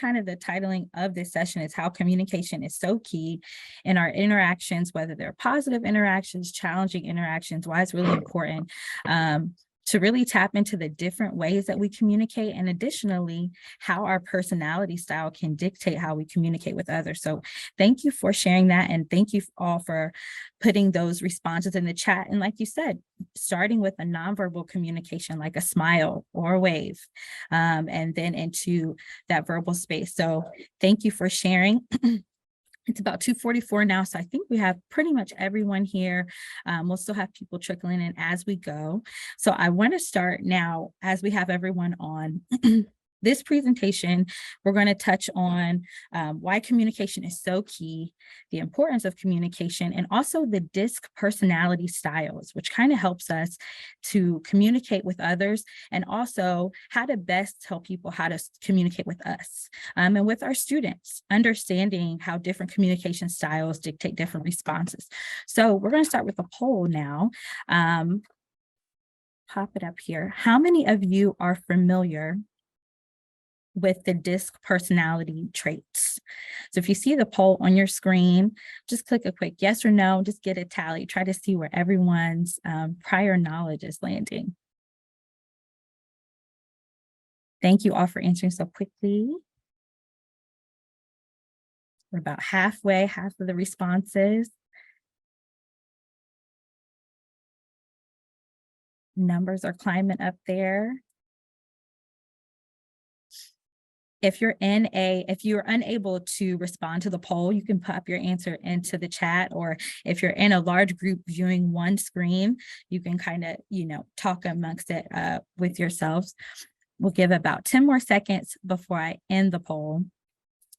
kind of the titling of this session, is how communication is so key in our interactions, whether they're positive interactions, challenging interactions, why it's really important to really tap into the different ways that we communicate, and additionally, how our personality style can dictate how we communicate with others. So thank you for sharing that. And thank you all for putting those responses in the chat. And like you said, starting with a nonverbal communication, like a smile or a wave, and then into that verbal space. So thank you for sharing. It's about 2:44 now, so I think we have pretty much everyone here. We'll still have people trickling in as we go. So I want to start now, as we have everyone on. This presentation, we're going to touch on why communication is so key, the importance of communication, and also the DISC personality styles, which kind of helps us to communicate with others, and also how to best tell people how to communicate with us and with our students, understanding how different communication styles dictate different responses. So we're going to start with a poll now. Pop it up here. How many of you are familiar with the DISC personality traits? So if you see the poll on your screen, just click a quick yes or no, just get a tally, try to see where everyone's prior knowledge is landing. Thank you all for answering so quickly. We're about halfway, half of the responses. Numbers are climbing up there. If you're unable to respond to the poll, you can pop your answer into the chat, or if you're in a large group viewing one screen, you can kind of, talk amongst it with yourselves. We'll give about 10 more seconds before I end the poll.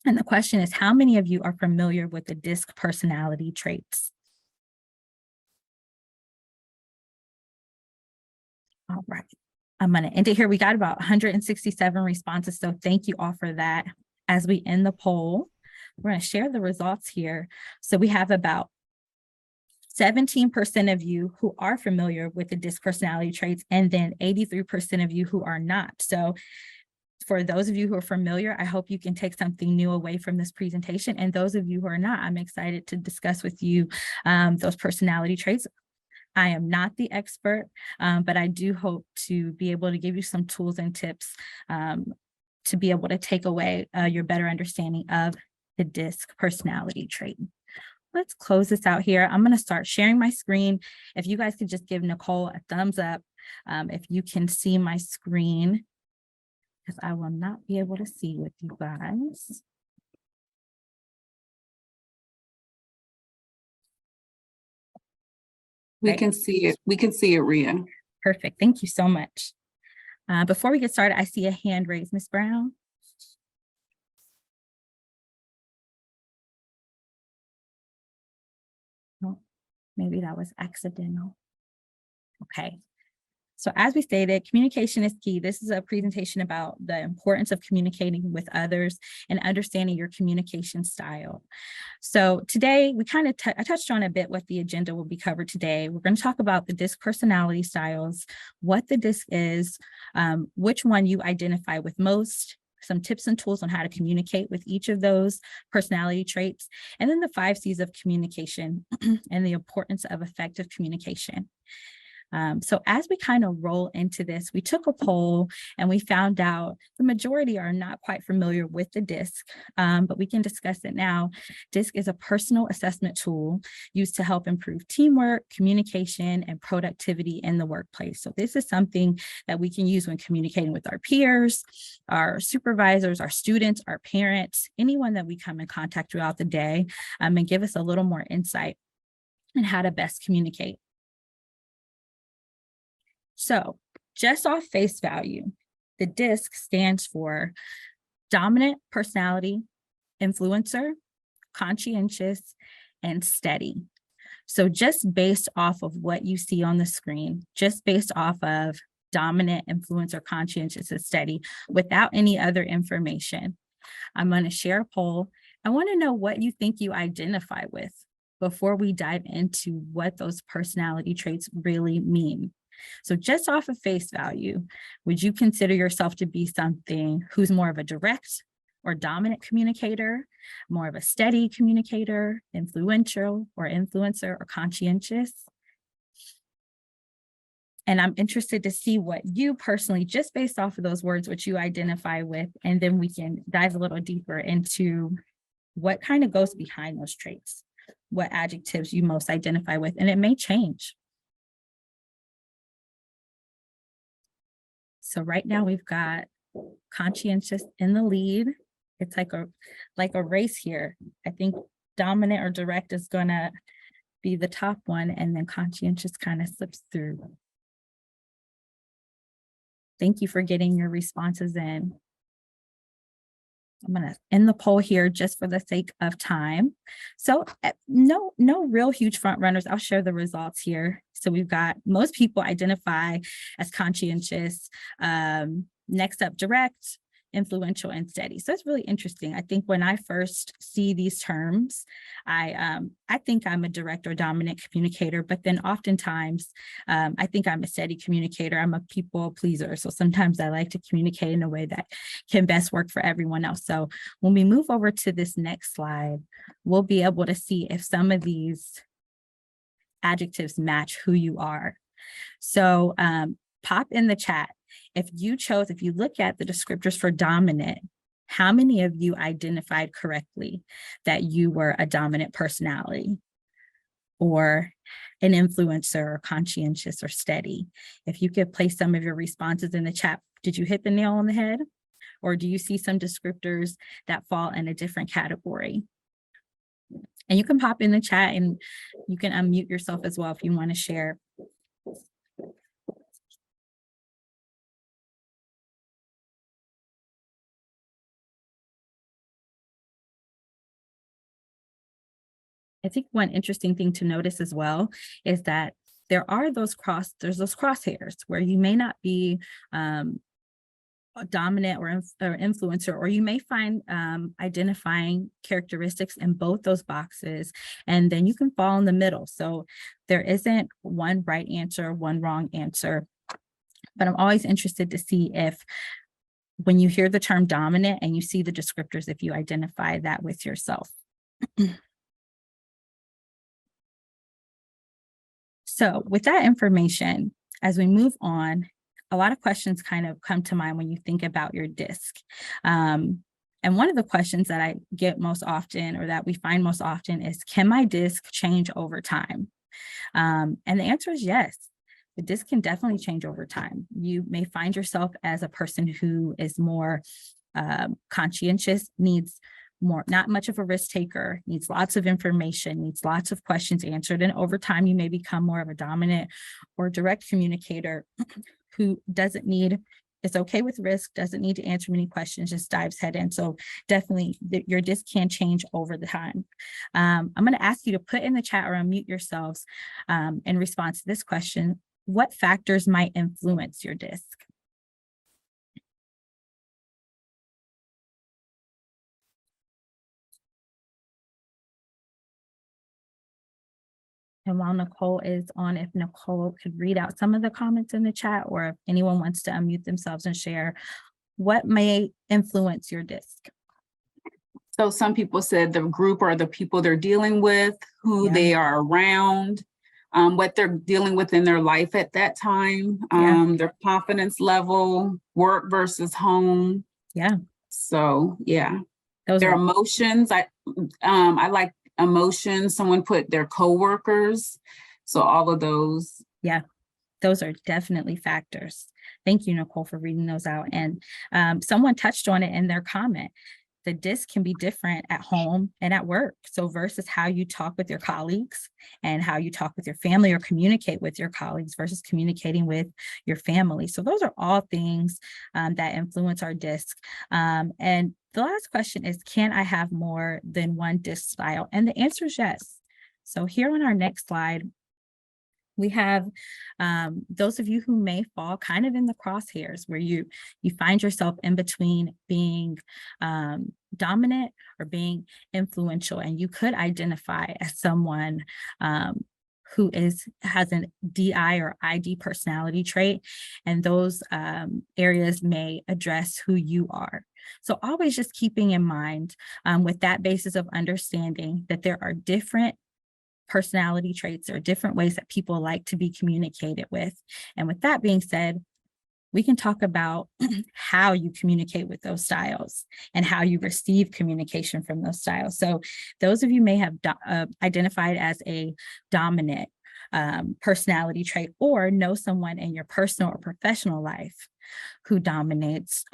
And the question is, how many of you are familiar with the DISC personality traits? All right. I'm going to end it here. We got about 167 responses, so thank you all for that. As we end the poll, we're going to share the results here. So we have about 17% of you who are familiar with the DISC personality traits, and then 83% of you who are not. So for those of you who are familiar, I hope you can take something new away from this presentation. And those of you who are not, I'm excited to discuss with you those personality traits. I am not the expert, but I do hope to be able to give you some tools and tips to be able to take away your better understanding of the DISC personality trait. Let's close this out here. I'm going to start sharing my screen. If you guys could just give Nicole a thumbs up if you can see my screen, because I will not be able to see with you guys. We can see it. We can see it, Ria. Perfect. Thank you so much. Before we get started, I see a hand raised. Ms. Brown. Oh, maybe that was accidental. Okay. So as we stated, communication is key. This is a presentation about the importance of communicating with others and understanding your communication style. So today we kind of I touched on a bit what the agenda will be covered today. We're going to talk about the DISC personality styles, what the DISC is, which one you identify with most, some tips and tools on how to communicate with each of those personality traits, and then the 5 C's of communication and the importance of effective communication. So as we kind of roll into this, we took a poll and we found out the majority are not quite familiar with the DISC, but we can discuss it now. DISC is a personal assessment tool used to help improve teamwork, communication, and productivity in the workplace. So this is something that we can use when communicating with our peers, our supervisors, our students, our parents, anyone that we come in contact throughout the day, and give us a little more insight on how to best communicate. So just off face value, the DISC stands for dominant personality, influencer, conscientious, and steady. So just based off of what you see on the screen, just based off of dominant, influencer, conscientious, and steady, without any other information, I'm going to share a poll. I want to know what you think you identify with before we dive into what those personality traits really mean. So just off of face value, would you consider yourself to be something who's more of a direct or dominant communicator, more of a steady communicator, influential or influencer, or conscientious. And I'm interested to see what you personally, just based off of those words, what you identify with, and then we can dive a little deeper into what kind of goes behind those traits, what adjectives you most identify with, and it may change. So right now we've got conscientious in the lead. It's like a race here. I think dominant or direct is gonna be the top one, and then conscientious kind of slips through. Thank you for getting your responses in. I'm gonna end the poll here just for the sake of time. So no real huge front runners. I'll share the results here. So we've got most people identify as conscientious. Next up, direct, influential, and steady. So it's really interesting. I think when I first see these terms, I think I'm a direct or dominant communicator, but then oftentimes I think I'm a steady communicator. I'm a people pleaser. So sometimes I like to communicate in a way that can best work for everyone else. So when we move over to this next slide, we'll be able to see if some of these adjectives match who you are. So pop in the chat. If you look at the descriptors for dominant, how many of you identified correctly that you were a dominant personality or an influencer or conscientious or steady? If you could place some of your responses in the chat, did you hit the nail on the head? Or do you see some descriptors that fall in a different category? And you can pop in the chat and you can unmute yourself as well if you want to share. I think one interesting thing to notice as well is that there's those crosshairs where you may not be a dominant or influencer, or you may find identifying characteristics in both those boxes, and then you can fall in the middle. So there isn't one right answer, one wrong answer, but I'm always interested to see if when you hear the term dominant and you see the descriptors, if you identify that with yourself. So with that information, as we move on, a lot of questions kind of come to mind when you think about your DISC. And one of the questions that I get most often, or that we find most often, is, can my DISC change over time? And the answer is yes. The DISC can definitely change over time. You may find yourself as a person who is more conscientious, needs more, not much of a risk taker, needs lots of information, needs lots of questions answered. And over time, you may become more of a dominant or direct communicator who is okay with risk, doesn't need to answer many questions, just dives head in. So definitely your DISC can change over the time. I'm going to ask you to put in the chat or unmute yourselves in response to this question. What factors might influence your DISC? And while Nicole is on, if Nicole could read out some of the comments in the chat, or if anyone wants to unmute themselves and share what may influence your DISC. So some people said the group or the people they're dealing with, who they are around, what they're dealing with in their life at that time, their confidence level, work versus home. Yeah. So yeah, their emotions. I like emotions. Someone put their coworkers. So all of those. Yeah, those are definitely factors. Thank you, Nicole, for reading those out. And someone touched on it in their comment. The DISC can be different at home and at work. So versus how you talk with your colleagues and how you talk with your family or communicate with your colleagues versus communicating with your family. So those are all things that influence our DISC. And the last question is, can I have more than one DISC style? And the answer is yes. So here on our next slide, we have those of you who may fall kind of in the crosshairs, where you find yourself in between being dominant or being influential, and you could identify as someone who has an DI or ID personality trait, and those areas may address who you are. So always just keeping in mind with that basis of understanding that there are different personality traits or different ways that people like to be communicated with. And with that being said, we can talk about how you communicate with those styles and how you receive communication from those styles. So those of you may have identified as a dominant personality trait, or know someone in your personal or professional life who dominates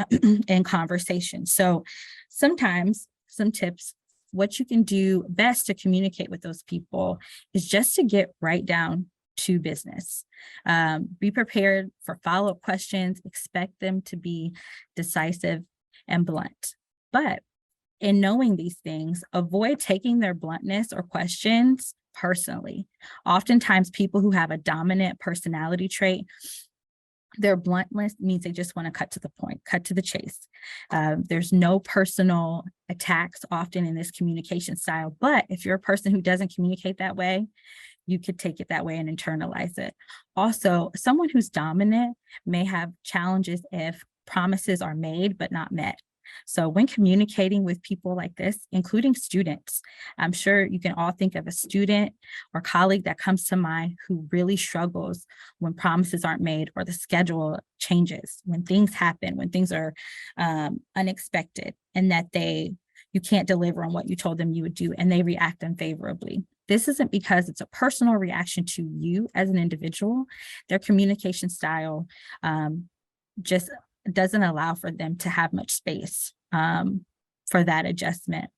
in conversation. So sometimes some tips, what you can do best to communicate with those people is just to get right down to business. Be prepared for follow-up questions, expect them to be decisive and blunt. But in knowing these things, avoid taking their bluntness or questions personally. Oftentimes people who have a dominant personality trait, their bluntness means they just want to cut to the point, cut to the chase. There's no personal attacks often in this communication style, but if you're a person who doesn't communicate that way, you could take it that way and internalize it. Also, someone who's dominant may have challenges if promises are made but not met. So when communicating with people like this, including students, I'm sure you can all think of a student or colleague that comes to mind who really struggles when promises aren't made or the schedule changes, when things happen, when things are unexpected, and that you can't deliver on what you told them you would do, and they react unfavorably. This isn't because it's a personal reaction to you as an individual. Their communication style just doesn't allow for them to have much space for that adjustment.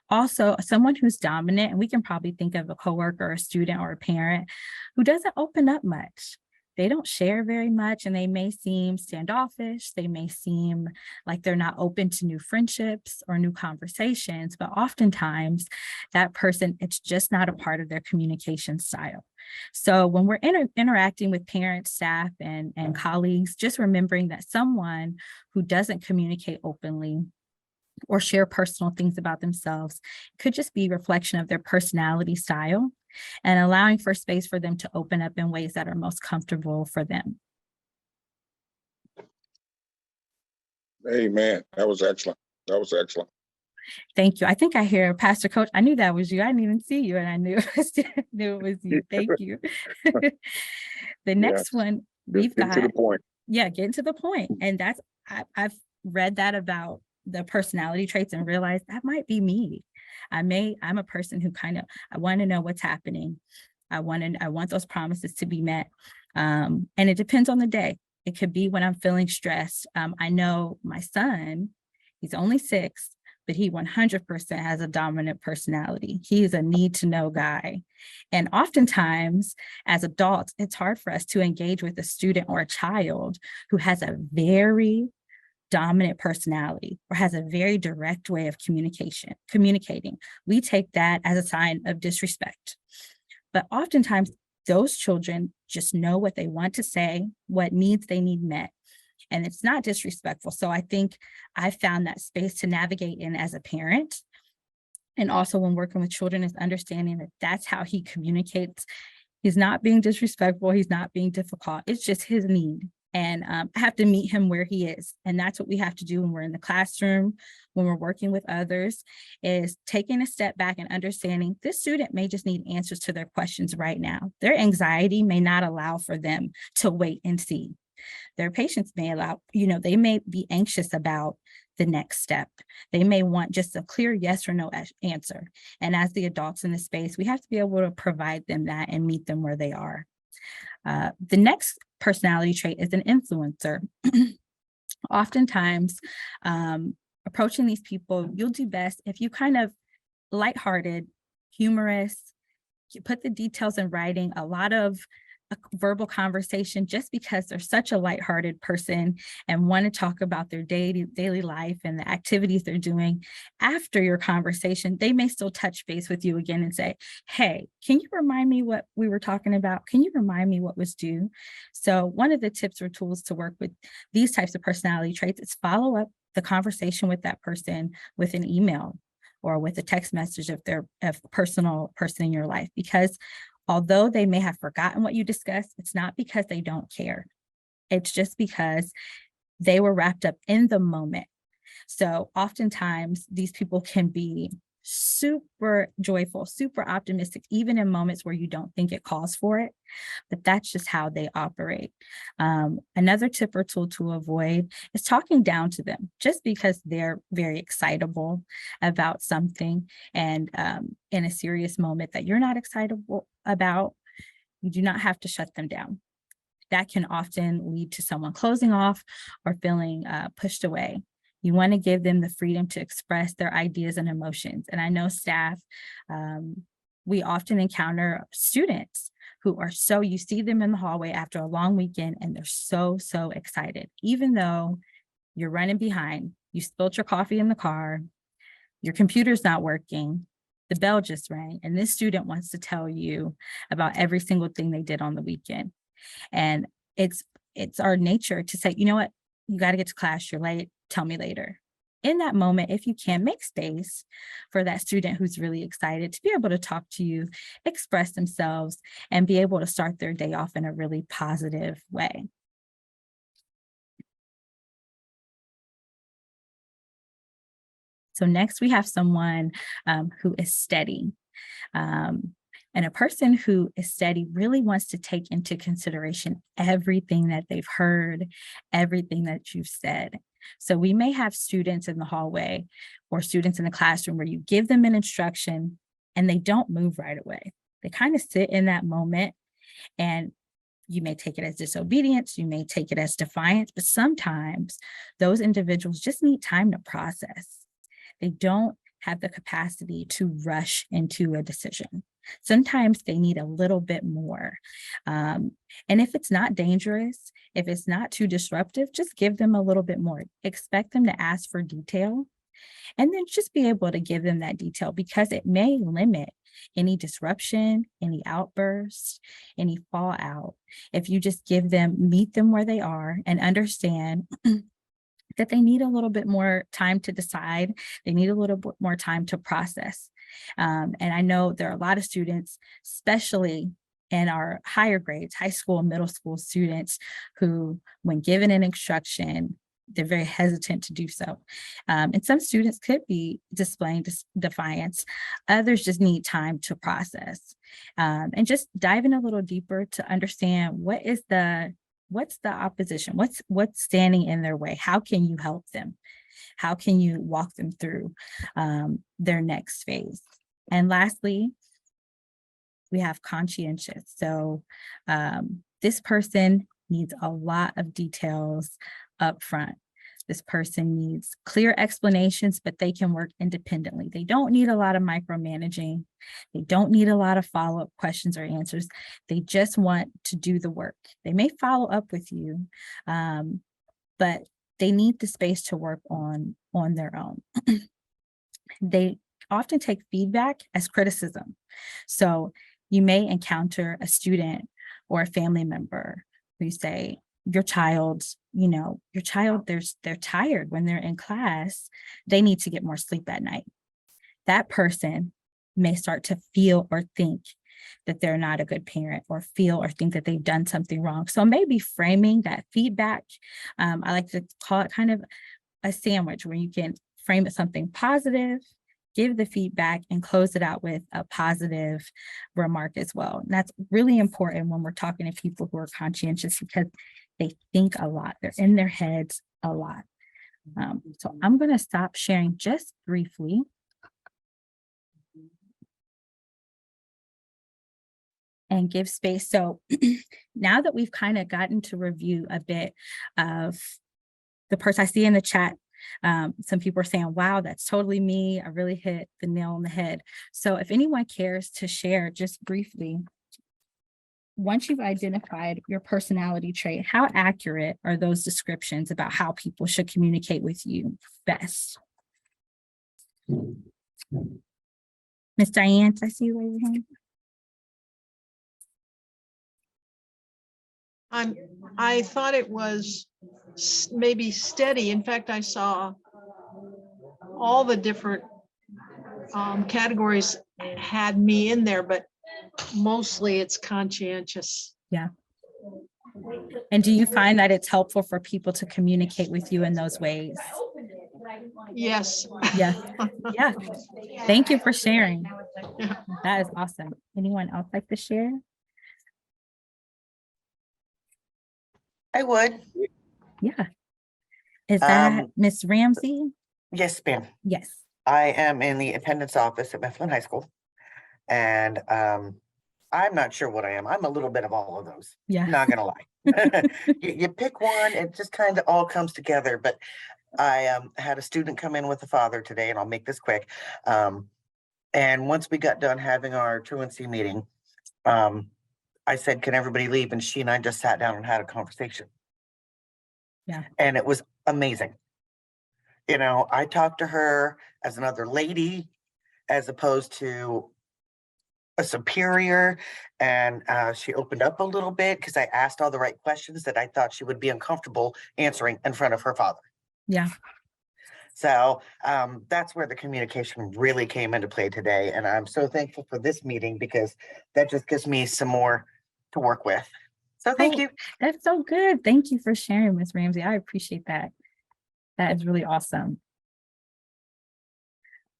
Also, someone who's dominant, and we can probably think of a coworker, a student, or a parent who doesn't open up much. They don't share very much, and they may seem standoffish. They may seem like they're not open to new friendships or new conversations, but oftentimes that person, it's just not a part of their communication style. So when we're interacting with parents, staff, and colleagues, just remembering that someone who doesn't communicate openly or share personal things about themselves could just be a reflection of their personality style, and allowing for space for them to open up in ways that are most comfortable for them. Amen. That was excellent. That was excellent. Thank you. I think I hear Pastor Coach. I knew that was you. I didn't even see you, and I knew it was you. Thank you. The next one we've got. Get to the point. Yeah, getting to the point. And that's, I've read that about the personality traits and realized that might be me. I'm a person who I want to know what's happening. I want those promises to be met. And it depends on the day. It could be when I'm feeling stressed. I know my son, he's only 6, but he 100% has a dominant personality. He is a need to know guy. And oftentimes as adults, it's hard for us to engage with a student or a child who has a very dominant personality or has a very direct way of communicating. We take that as a sign of disrespect. But oftentimes those children just know what they want to say, what needs they need met, and it's not disrespectful. So I think I found that space to navigate in as a parent. And also when working with children, is understanding that that's how he communicates. He's not being disrespectful. He's not being difficult. It's just his need. And I have to meet him where he is. And that's what we have to do when we're in the classroom, when we're working with others, is taking a step back and understanding this student may just need answers to their questions right now. Their anxiety may not allow for them to wait and see. Their patience may allow, they may be anxious about the next step. They may want just a clear yes or no answer. And as the adults in the space, we have to be able to provide them that and meet them where they are. The next personality trait is an influencer. Oftentimes, approaching these people, you'll do best if you kind of lighthearted, humorous, you put the details in writing, a lot of verbal conversation, just because they're such a lighthearted person and want to talk about their daily life and the activities they're doing. After your conversation, they may still touch base with you again and say, hey, can you remind me what we were talking about? Can you remind me what was due? So one of the tips or tools to work with these types of personality traits is follow up the conversation with that person with an email or with a text message if they're a personal person in your life, because although they may have forgotten what you discussed, it's not because they don't care. It's just because they were wrapped up in the moment. So oftentimes these people can be super joyful, super optimistic, even in moments where you don't think it calls for it, but that's just how they operate. Another tip or tool to avoid is talking down to them just because they're very excitable about something, and in a serious moment that you're not excitable about, you do not have to shut them down. That can often lead to someone closing off or feeling pushed away. You want to give them the freedom to express their ideas and emotions. And I know staff, we often encounter students who are you see them in the hallway after a long weekend and they're so excited, even though you're running behind, you spilled your coffee in the car, your computer's not working, the bell just rang, and this student wants to tell you about every single thing they did on the weekend. And it's our nature to say, you know what, you got to get to class, you're late, tell me later. In that moment, if you can, make space for that student who's really excited to be able to talk to you, express themselves, and be able to start their day off in a really positive way. So next we have someone who is steady. And a person who is steady really wants to take into consideration everything that they've heard, everything that you've said. So we may have students in the hallway or students in the classroom where you give them an instruction and they don't move right away. They kind of sit in that moment, and you may take it as disobedience, you may take it as defiance, but sometimes those individuals just need time to process. They don't have the capacity to rush into a decision. Sometimes they need a little bit more. And if it's not dangerous, if it's not too disruptive, just give them a little bit more. Expect them to ask for detail, and then just be able to give them that detail, because it may limit any disruption, any outbursts, any fallout. If you just meet them where they are and understand that they need a little bit more time to decide. They need a little bit more time to process. And I know there are a lot of students, especially in our higher grades, high school and middle school students, who, when given an instruction, they're very hesitant to do so. And some students could be displaying defiance. Others just need time to process. And just dive in a little deeper to understand what's the opposition? What's standing in their way? How can you help them? How can you walk them through their next phase? And lastly, we have conscientious. So this person needs a lot of details up front. This person needs clear explanations, but they can work independently. They don't need a lot of micromanaging. They don't need a lot of follow-up questions or answers. They just want to do the work. They may follow up with you, but they need the space to work on their own. They often take feedback as criticism. So you may encounter a student or a family member who say, your child, they're tired when they're in class. They need to get more sleep at night. That person may start to feel or think that they're not a good parent, or feel or think that they've done something wrong. So maybe framing that feedback, I like to call it kind of a sandwich, where you can frame it something positive, give the feedback, and close it out with a positive remark as well. And that's really important when we're talking to people who are conscientious, because they think a lot. They're in their heads a lot. So I'm going to stop sharing just briefly. And give space. So now that we've kind of gotten to review a bit of the person, I see in the chat, some people are saying, wow, that's totally me. I really hit the nail on the head. So if anyone cares to share just briefly, once you've identified your personality trait, how accurate are those descriptions about how people should communicate with you best? Ms. Diane, I see you raise your hand. I thought it was maybe steady. In fact, I saw all the different categories had me in there, but mostly it's conscientious. Yeah. And do you find that it's helpful for people to communicate with you in those ways? Yes. Yeah. Yeah. Thank you for sharing. Yeah. That is awesome. Anyone else like to share? I would. Yeah. Is that Um, Miss Ramsey? yes, ma'am. Yes. I am in the attendance office at Mifflin High School. And I'm not sure what I am. I'm a little bit of all of those. Yeah. Not gonna lie. You pick one, it just kind of all comes together. But I had a student come in with a father today, and I'll make this quick. And once we got done having our truancy meeting, I said, "Can everybody leave?" And she and I just sat down and had a conversation. Yeah. And it was amazing. You know, I talked to her as another lady, as opposed to a superior, and she opened up a little bit because I asked all the right questions that I thought she would be uncomfortable answering in front of her father. Yeah. So that's where the communication really came into play today. And I'm so thankful for this meeting because that just gives me some more to work with. So thank Oh, you. That's so good. Thank you for sharing, Miss Ramsey. I appreciate that. That is really awesome.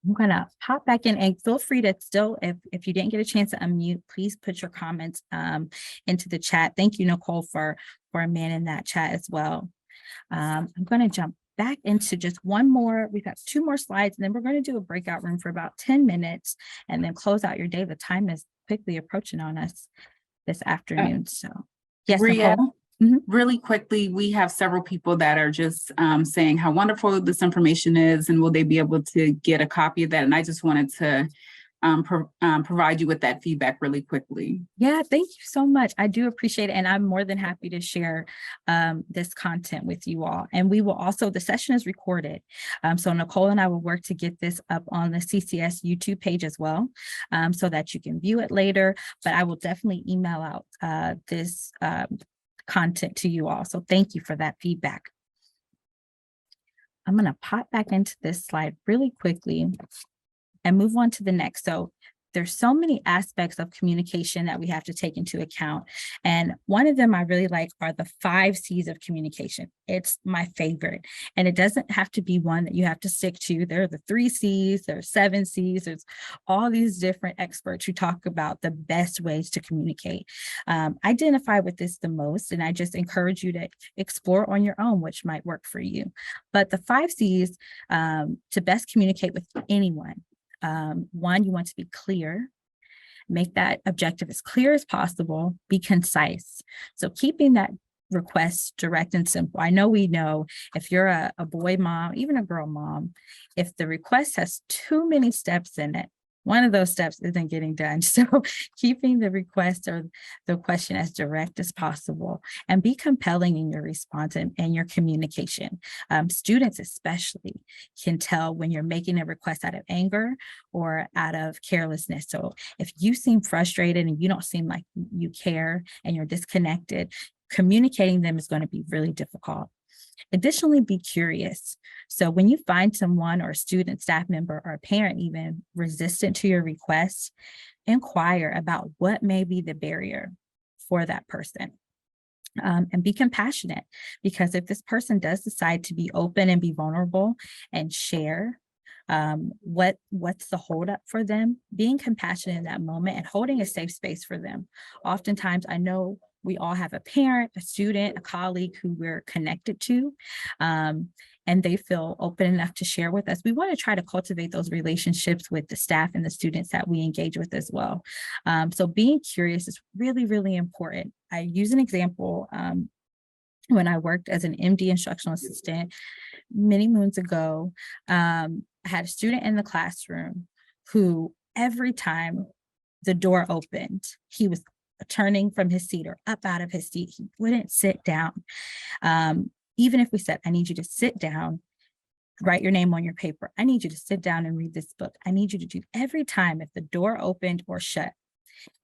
I'm gonna pop back in and feel free to still, if you didn't get a chance to unmute, please put your comments into the chat. Thank you, Nicole, for manning that chat as well. I'm gonna jump back into just one more. We've got 2 more slides, and then we're going to do a breakout room for about 10 minutes and then close out your day. The time is quickly approaching on us this afternoon. So yes, Ria, Nicole. Mhm. really quickly, we have several people that are just saying how wonderful this information is, and will they be able to get a copy of that? And I just wanted to provide you with that feedback really quickly. Yeah, thank you so much. I do appreciate it. And I'm more than happy to share this content with you all. And we will also, the session is recorded. So Nicole and I will work to get this up on the CCS YouTube page as well, so that you can view it later. But I will definitely email out this content to you all. So thank you for that feedback. I'm going to pop back into this slide really quickly and move on to the next. So there's so many aspects of communication that we have to take into account. And one of them I really like are the 5 C's of communication. It's my favorite. And it doesn't have to be one that you have to stick to. There are the 3 C's, there's 7 C's, there's all these different experts who talk about the best ways to communicate. Identify with this the most, and I just encourage you to explore on your own, which might work for you. But the 5 C's to best communicate with anyone. 1, you want to be clear. Make that objective as clear as possible. Be concise. So keeping that request direct and simple. I know if you're a boy mom, even a girl mom, if the request has too many steps in it, one of those steps isn't getting done. So keeping the request or the question as direct as possible, and be compelling in your response and your communication. Students especially can tell when you're making a request out of anger or out of carelessness. So if you seem frustrated and you don't seem like you care and you're disconnected, communicating them is going to be really difficult. Additionally, be curious. So when you find someone or a student, staff member, or a parent even resistant to your request, inquire about what may be the barrier for that person. And be compassionate, because if this person does decide to be open and be vulnerable and share what's the holdup for them, being compassionate in that moment and holding a safe space for them. Oftentimes, I know we all have a parent, a student, a colleague who we're connected to, and they feel open enough to share with us. We want to try to cultivate those relationships with the staff and the students that we engage with as well. So being curious is really, really important. I use an example when I worked as an MD instructional assistant many moons ago. I had a student in the classroom who every time the door opened, he was turning from his seat or up out of his seat. He wouldn't sit down. Even if we said, I need you to sit down, write your name on your paper. I need you to sit down and read this book. I need you to do every time if the door opened or shut,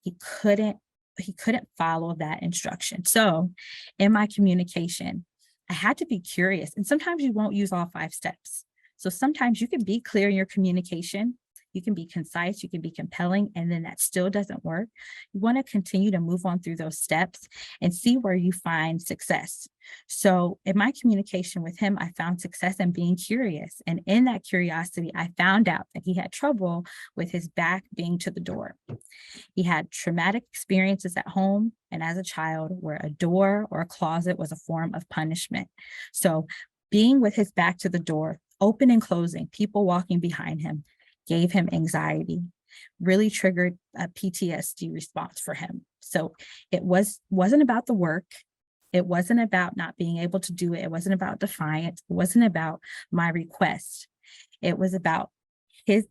he couldn't follow that instruction. So in my communication, I had to be curious. And sometimes you won't use all 5 steps. So sometimes you can be clear in your communication. You can be concise, you can be compelling, and then that still doesn't work. You want to continue to move on through those steps and see where you find success. So in my communication with him, I found success in being curious. And in that curiosity, I found out that he had trouble with his back being to the door. He had traumatic experiences at home and as a child where a door or a closet was a form of punishment. So being with his back to the door, open and closing, people walking behind him, gave him anxiety, really triggered a PTSD response for him. So it wasn't about the work. It wasn't about not being able to do it. It wasn't about defiance. It wasn't about my request. It was about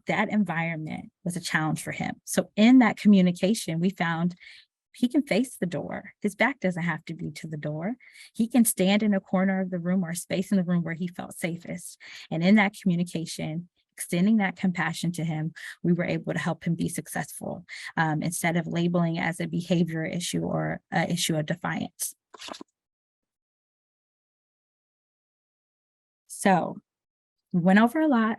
that environment was a challenge for him. So in that communication, we found he can face the door. His back doesn't have to be to the door. He can stand in a corner of the room or a space in the room where he felt safest. And in that communication, extending that compassion to him, we were able to help him be successful instead of labeling it as a behavior issue or an issue of defiance. So we went over a lot.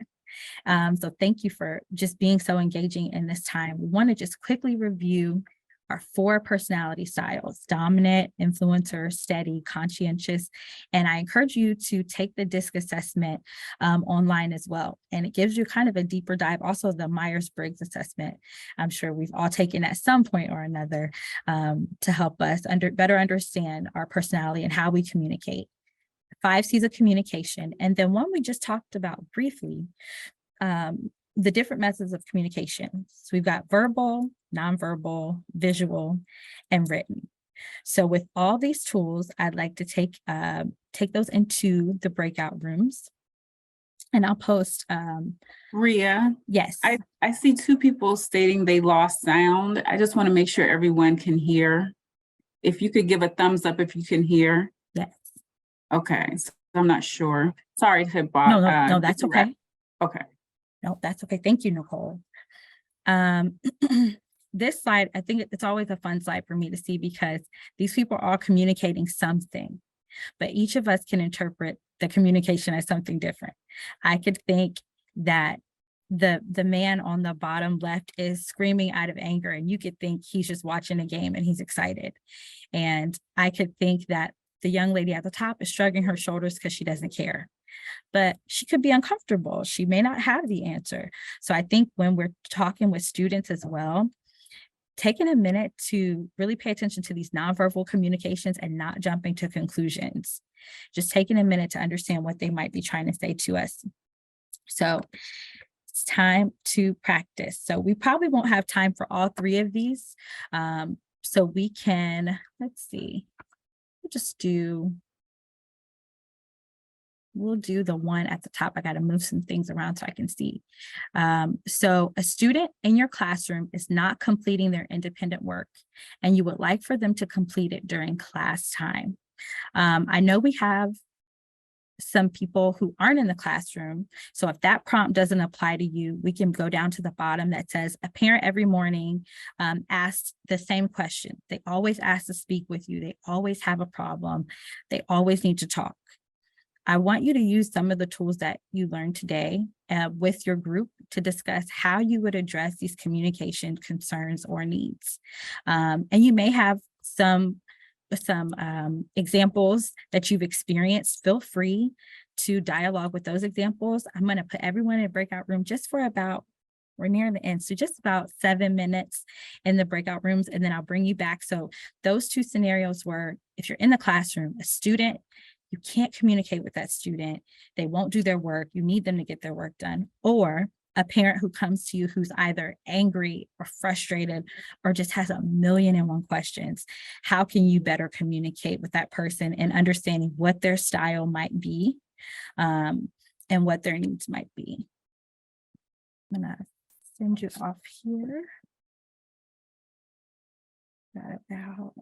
So thank you for just being so engaging in this time. We want to just quickly review our 4 personality styles: dominant, influencer, steady, conscientious. And I encourage you to take the DISC assessment online as well. And it gives you kind of a deeper dive. Also the Myers-Briggs assessment, I'm sure we've all taken at some point or another to help us better understand our personality and how we communicate. 5 C's of communication. And then one we just talked about briefly, the different methods of communication. So we've got verbal, nonverbal, visual, and written. So with all these tools, I'd like to take those into the breakout rooms. And I'll post. Ria, Yes. I see 2 people stating they lost sound. I just want to make sure everyone can hear. If you could give a thumbs up if you can hear. Yes. Okay, so I'm not sure. Sorry to No, that's okay. Okay. No, that's okay. Thank you, Nicole. This slide, I think it's always a fun slide for me to see because these people are all communicating something, but each of us can interpret the communication as something different. I could think that the man on the bottom left is screaming out of anger, and you could think he's just watching a game and he's excited. And I could think that the young lady at the top is shrugging her shoulders because she doesn't care. But she could be uncomfortable. She may not have the answer. So I think when we're talking with students as well, taking a minute to really pay attention to these nonverbal communications and not jumping to conclusions, just taking a minute to understand what they might be trying to say to us. So it's time to practice. So we probably won't have time for all 3 of these. So we can, let's see, we'll do the one at the top. I got to move some things around so I can see. So a student in your classroom is not completing their independent work, and you would like for them to complete it during class time. I know we have some people who aren't in the classroom. So if that prompt doesn't apply to you, we can go down to the bottom that says a parent every morning asks the same question. They always ask to speak with you. They always have a problem. They always need to talk. I want you to use some of the tools that you learned today with your group to discuss how you would address these communication concerns or needs. And you may have some examples that you've experienced. Feel free to dialogue with those examples. I'm going to put everyone in a breakout room just for we're near the end, so just about 7 minutes in the breakout rooms, and then I'll bring you back. So those 2 scenarios were, if you're in the classroom, a student, you can't communicate with that student, they won't do their work, you need them to get their work done, or a parent who comes to you who's either angry or frustrated or just has 1,000,001 questions. How can you better communicate with that person and understanding what their style might be and what their needs might be? I'm gonna send you off here. Got about.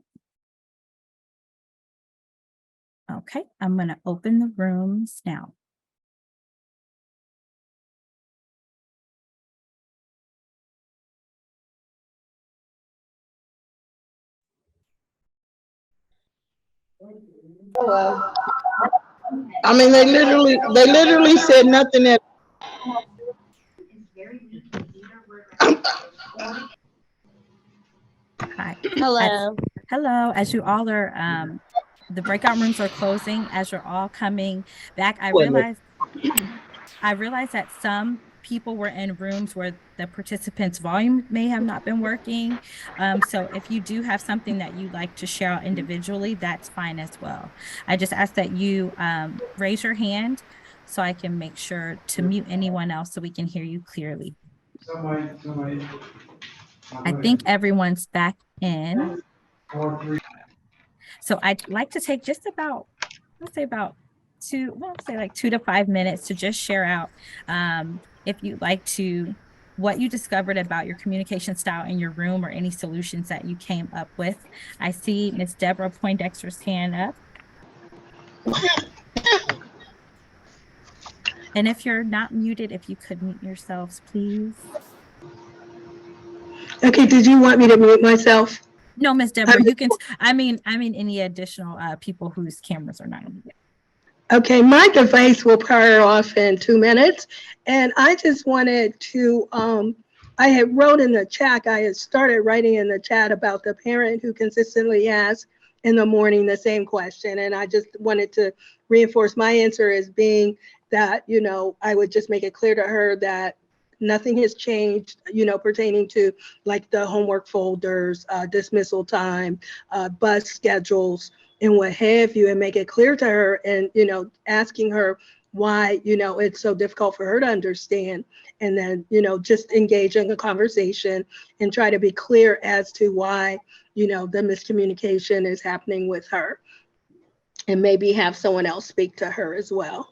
Okay, I'm going to open the rooms now. I mean, they literally said nothing at Hi. Hello. Hello, as you all are, the breakout rooms are closing, as you're all coming back, I realized that some people were in rooms where the participants' volume may have not been working. So if you do have something that you'd like to share out individually, that's fine as well. I just ask that you raise your hand so I can make sure to mute anyone else so we can hear you clearly. I think everyone's back in. So I'd like to take just about, let's say about 2 to 5 minutes to just share out if you'd like to, what you discovered about your communication style in your room or any solutions that you came up with. I see Ms. Deborah Poindexter's hand up. And if you're not muted, if you could mute yourselves, please. Okay, did you want me to mute myself? No, Ms. Deborah, you can, I mean any additional people whose cameras are not muted. Okay, my device will power off in 2 minutes. And I just wanted to, I had wrote in the chat, I had started writing in the chat about the parent who consistently asks in the morning the same question. And I just wanted to reinforce my answer as being that, you know, I would just make it clear to her that nothing has changed, you know, pertaining to like the homework folders, dismissal time, bus schedules, and what have you, and make it clear to her, and, you know, asking her why, you know, it's so difficult for her to understand. And then, you know, just engage in a conversation and try to be clear as to why, you know, the miscommunication is happening with her. And maybe have someone else speak to her as well.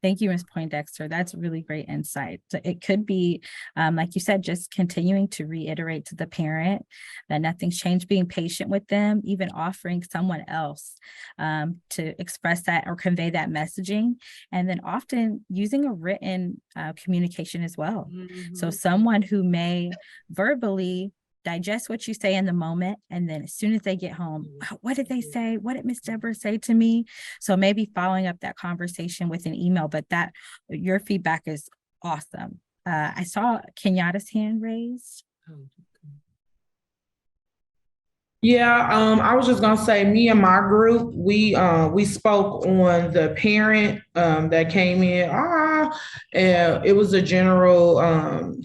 Thank you, Ms. Poindexter. That's really great insight. So it could be, like you said, just continuing to reiterate to the parent that nothing's changed, being patient with them, even offering someone else to express that or convey that messaging. And then often using a written communication as well. So someone who may verbally digest what you say in the moment, and then as soon as they get home, what did they say? What did Miss Deborah say to me? So maybe following up that conversation with an email, but that your feedback is awesome. I saw Kenyatta's hand raised. Yeah, I was just gonna say, me and my group, we spoke on the parent that came in. And it was a general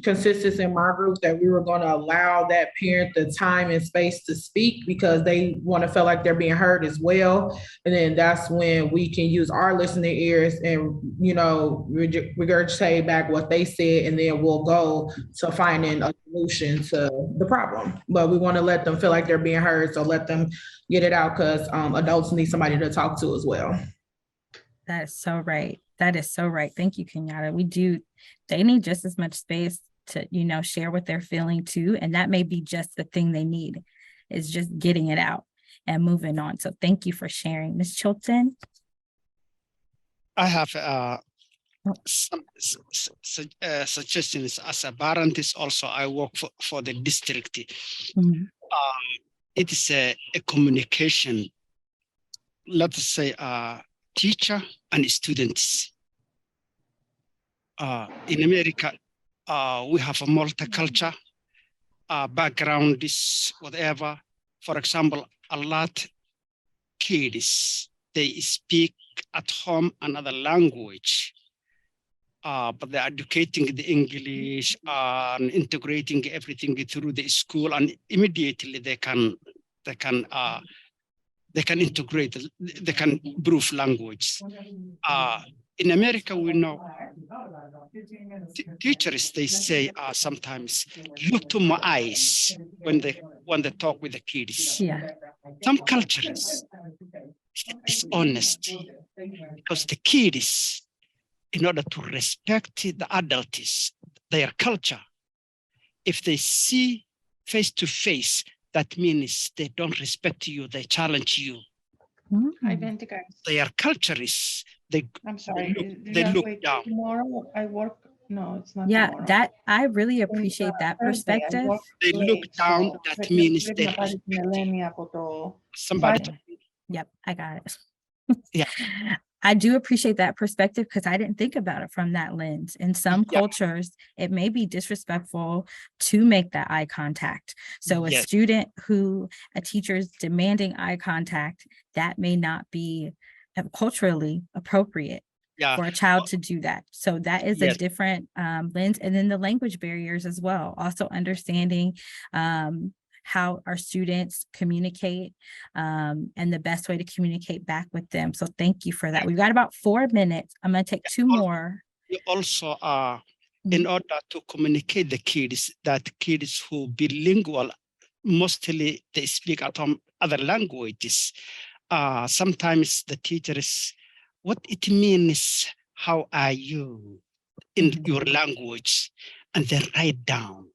consensus in my group that we were gonna allow that parent the time and space to speak because they want to feel like they're being heard as well. And then that's when we can use our listening ears and, you know, regurgitate back what they said, and then we'll go to finding a solution to the problem. But we want to let them feel like they're being heard, so let them get it out, because adults need somebody to talk to as well. That is so right. That is so right. Thank you, Kenyatta. They need just as much space to, you know, share what they're feeling too. And that may be just the thing they need, is just getting it out and moving on. So thank you for sharing. Ms. Chilton? I have some suggestions as a parent. Is also I work for the district. It is a communication, let's say, teacher and students. In America, we have a multicultural background, is whatever. For example, a lot kids, they speak at home another language, but they're educating the English and integrating everything through the school, and immediately they can integrate, they can improve language. In America, we know teachers, they say sometimes, look to my eyes when they talk with the kids. Yeah. Some cultures is honesty, because the kids, in order to respect the adults, their culture, if they see face to face, that means they don't respect you, they challenge you. Identical. Their culture is, I'm sorry. they look down. Tomorrow I work. No, it's not. Yeah, tomorrow. that I really appreciate that Thursday, I perspective. work They look late, down, so that πρέπει means να they πάρει την respect Ελένη από το somebody. Yep, I got it. Yeah. I do appreciate that perspective because I didn't think about it from that lens. In some Yeah. cultures, it may be disrespectful to make that eye contact. So a Yes. student who a teacher is demanding eye contact, that may not be culturally appropriate Yeah. for a child to do that. So that is a Yes. different lens. And then the language barriers as well. Also understanding how our students communicate and the best way to communicate back with them. So thank you for that. We've got about 4 minutes. I'm going to take 2 more. You also in order to communicate the kids, that kids who bilingual, mostly they speak at home other languages. Sometimes the teachers, what it means, how are you in your language, and then write down.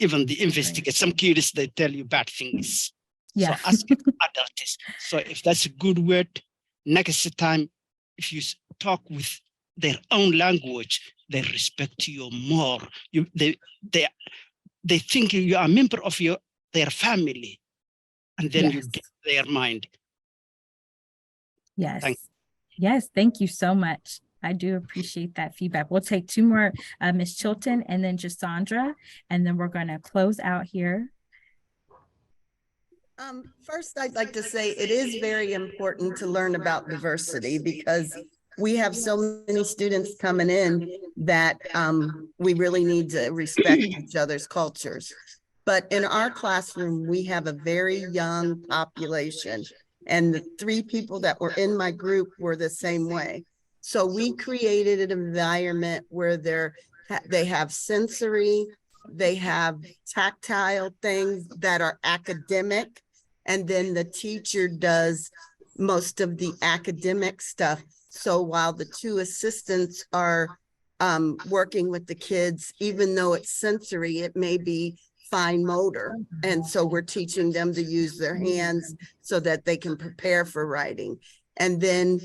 Even the investigate, some kids, they tell you bad things. Yeah. So ask adults. So if that's a good word, next time, if you talk with their own language, they respect you more. They think you are a member of their family, and then you Yes. get their mind. Yes. Thank Yes. Thank you so much. I do appreciate that feedback. We'll take 2 more, Ms. Chilton and then Jasandra, and then we're going to close out here. First, I'd like to say it is very important to learn about diversity because we have so many students coming in that we really need to respect each other's cultures. But in our classroom, we have a very young population, and the 3 people that were in my group were the same way. So we created an environment where they have sensory, they have tactile things that are academic, and then the teacher does most of the academic stuff. So while the 2 assistants are working with the kids, even though it's sensory, it may be fine motor. And so we're teaching them to use their hands so that they can prepare for writing. And then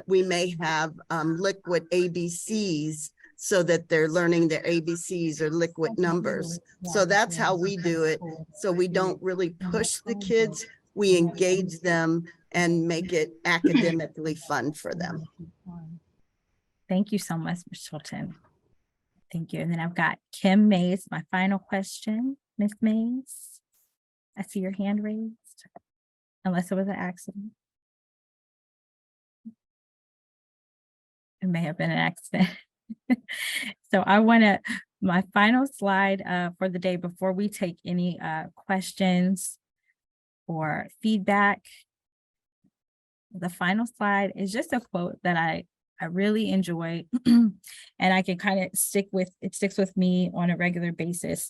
we may have liquid ABCs so that they're learning their ABCs or liquid numbers. So that's how we do it. So we don't really push the kids. We engage them and make it academically fun for them. Thank you so much, Ms. Chilton. Thank you. And then I've got Kim Mays, my final question. Ms. Mays, I see your hand raised, unless it was an accident. It may have been an accident. So I want to, my final slide for the day before we take any questions or feedback. The final slide is just a quote that I really enjoy and I can kind of sticks with me on a regular basis.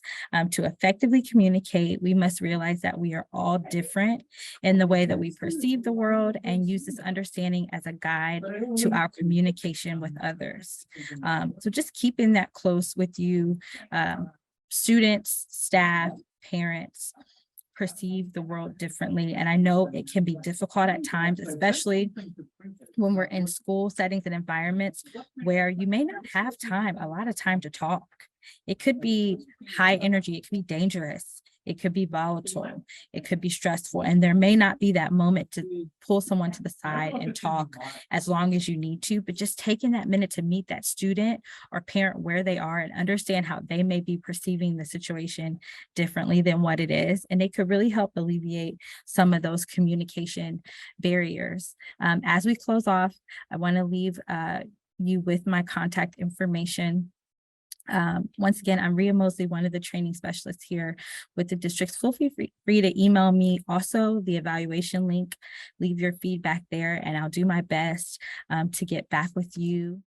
To effectively communicate, we must realize that we are all different in the way that we perceive the world and use this understanding as a guide to our communication with others. So just keeping that close with you, students, staff, parents, perceive the world differently. And I know it can be difficult at times, especially when we're in school settings and environments where you may not have a lot of time to talk. It could be high energy, it could be dangerous, it could be volatile, it could be stressful, and there may not be that moment to pull someone to the side and talk as long as you need to, but just taking that minute to meet that student or parent where they are and understand how they may be perceiving the situation differently than what it is, and it could really help alleviate some of those communication barriers. As we close off, I want to leave you with my contact information. Once again, I'm Rhea Mosley, one of the training specialists here with the districts. Feel free to email me also the evaluation link, leave your feedback there, and I'll do my best to get back with you